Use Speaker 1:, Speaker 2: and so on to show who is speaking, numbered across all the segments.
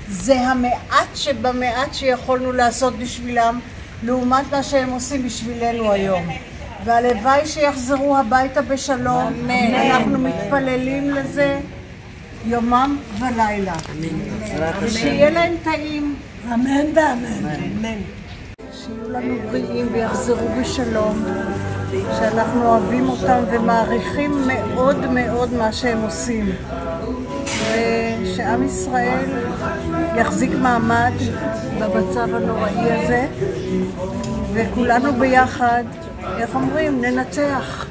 Speaker 1: זה המעט שבמעט שיכולנו לעשות בשבילם, לעומת מה שהם עושים בשבילנו היום. והלוואי שיחזרו הביתה בשלום. אנחנו מתפללים לזה יומם ולילה. שיהיה להם טעים.
Speaker 2: אמן ואמן.
Speaker 1: שיהיו לנו בריאים ויחזרו בשלום. שאנחנו אוהבים אותם ומעריכים מאוד מאוד מה שהם עושים. ושעם ישראל יחזיק מעמד במצב הנוראי הזה, וכולנו ביחד, איך אומרים, ננצח.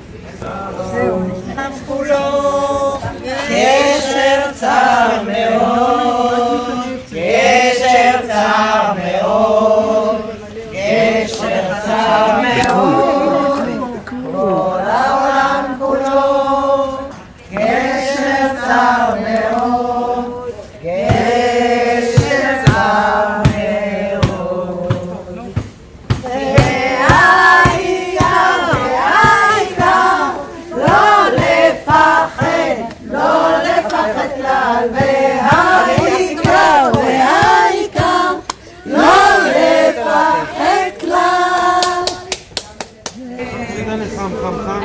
Speaker 1: זהו.
Speaker 3: כולו גשר צר מאוד, גשר צר מאוד, גשר צר מאוד, כל העולם כולו גשר צר מאוד, גשר צר מאוד. והעיקר לא לפחד, לא לפחד כלל, והעיקר לא לפחד כלל.
Speaker 4: חם.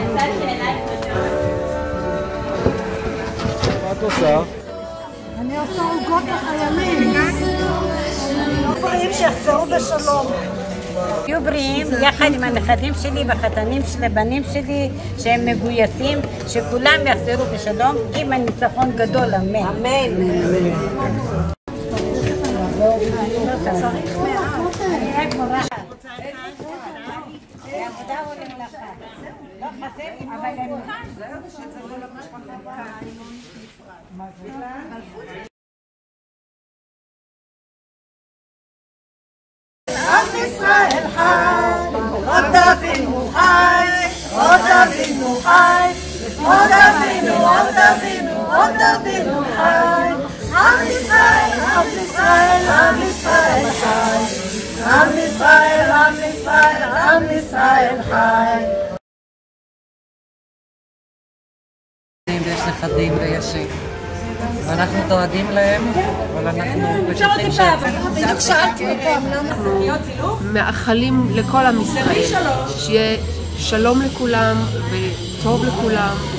Speaker 4: מה את עושה?
Speaker 1: אני עושה עוגות לחיילים. לא בריאים שיחזרו בשלום.
Speaker 5: יהיו בריאים יחד עם הנכדים שלי והחתנים של הבנים שלי שהם מגויסים, שכולם יחזרו בשלום עם הניצחון גדול, אמן. אמן.
Speaker 3: עם ישראל חי, עוד אבינו חי, עוד אבינו חי, עוד אבינו חי. עם ישראל חי, עם ישראל חי.
Speaker 6: ויש נכדים ויש... ואנחנו דואגים להם, אבל אנחנו בטוחים
Speaker 7: מאחלים לכל עם ישראל שיהיה שלום לכולם וטוב לכולם.